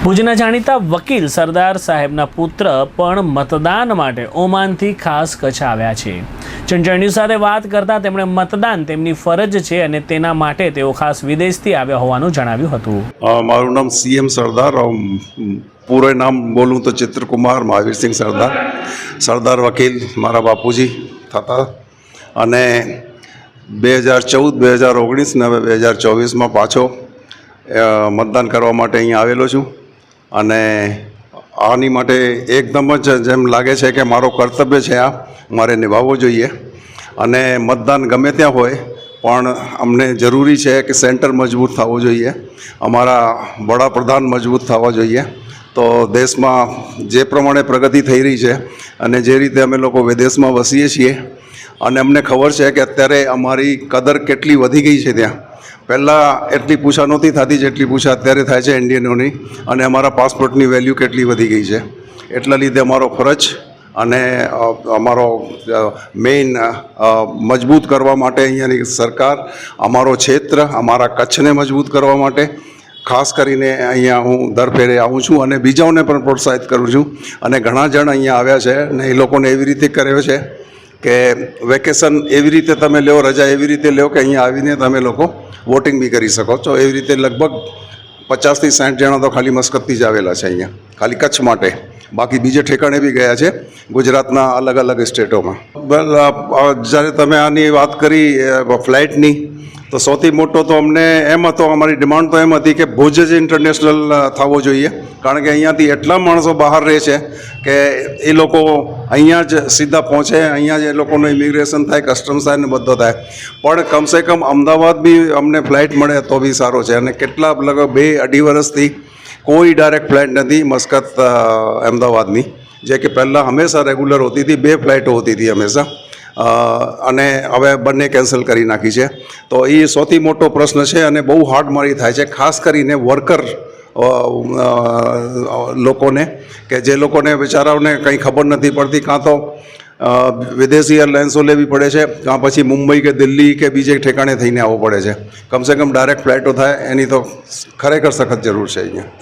ભુજના જાણીતા વકીલ સરદાર સાહેબના પુત્ર પણ મતદાન માટે ઓમાનથી ખાસ કચ્છ આવ્યા છે। ચંચળ ન્યૂઝ સાથે વાત કરતા તેમણે મતદાન તેમની ફરજ છે અને તેના માટે તેઓ ખાસ વિદેશથી આવ્યા હોવાનું જણાવ્યું હતું। મારું નામ સીએમ સરદાર, પૂરે નામ બોલું તો ચિત્રકુમાર મહાવીર સિંહ સરદાર। સરદાર વકીલ મારા બાપુજી થતા અને 2014, 2019 ને હવે 2024માં પાછો મતદાન કરવા માટે અહીંયા આવેલો છું અને આની માટે એકદમ જ જેમ લાગે છે કે મારો કર્તવ્ય છે, આ મારે નિભાવવો જોઈએ અને મતદાન ગમે ત્યાં હોય પણ અમને જરૂરી છે કે સેન્ટર મજબૂત થવું જોઈએ, અમારા વડાપ્રધાન મજબૂત થવા જોઈએ। તો દેશમાં જે પ્રમાણે પ્રગતિ થઈ રહી છે અને જે રીતે અમે લોકો વિદેશમાં વસીએ છીએ અને અમને ખબર છે કે અત્યારે અમારી કદર કેટલી વધી ગઈ છે। ત્યાં પહેલાં એટલી પૂછા નહોતી થતી જેટલી પૂછા અત્યારે થાય છે ઇન્ડિયનોની, અને અમારા પાસપોર્ટની વેલ્યુ કેટલી વધી ગઈ છે। એટલા લીધે અમારો ફરજ અને અમારો મેઇન મજબૂત કરવા માટે અહીંયાની સરકાર, અમારો ક્ષેત્ર, અમારા કચ્છને મજબૂત કરવા માટે ખાસ કરીને અહીંયા હું દર ફેરે આવું છું અને બીજાઓને પણ પ્રોત્સાહિત કરું છું। અને ઘણા જણ અહીંયા આવ્યા છે ને એ લોકોને એવી રીતે કર્યો છે કે વેકેશન એવી રીતે તમે લો, રજા એવી રીતે લો કે અહીંયા આવીને તમે લોકો વોટિંગ બી કરી શકો છો। એવી રીતે લગભગ 50 થી 60 જણા તો ખાલી મસ્કતથી જ આવેલા છે અહીંયા, ખાલી કચ્છ માટે, બાકી બીજે ઠેકાણે બી ગયા છે ગુજરાતના અલગ અલગ સ્ટેટોમાં। જ્યારે તમે આની વાત કરી ફ્લાઇટની, તો સૌથી મોટો તો અમને એમ હતો, અમારી ડિમાન્ડ તો એમ હતી કે ભુજ જ ઇન્ટરનેશનલ થવો જોઈએ, કારણ કે અહીંયાથી એટલા માણસો બહાર રહે છે કે એ લોકો અહીંયા જ સીધા પહોંચે, અહીંયા જ એ લોકોનું ઇમિગ્રેશન થાય, કસ્ટમ્સ થાય ને બધો થાય। પણ કમસે કમ અમદાવાદ બી અમને ફ્લાઇટ મળે તો બી સારો છે અને કેટલા લગભગ 2-2.5 વર્ષથી કોઈ ડાયરેક્ટ ફ્લાઇટ નથી મસ્કત અમદાવાદની, જે કે પહેલાં હંમેશા રેગ્યુલર હોતી હતી, 2 ફ્લાઇટો હોતી હતી હંમેશા, અને હવે બંને કેન્સલ કરી નાખી છે। તો એ સૌથી મોટો પ્રશ્ન છે અને બહુ હાર્ડમારી થાય છે, ખાસ કરીને વર્કર લોકોને, કે જે લોકોને બિચારાઓને કંઈ ખબર નથી પડતી, કાં તો વિદેશી એરલાઇન્સો લેવી પડે છે, કાં પછી મુંબઈ કે દિલ્હી કે બીજે ઠેકાણે થઈને આવવું પડે છે। કમસે કમ ડાયરેક્ટ ફ્લાઇટો થાય એની તો ખરેખર સખત જરૂર છે અહીંયા।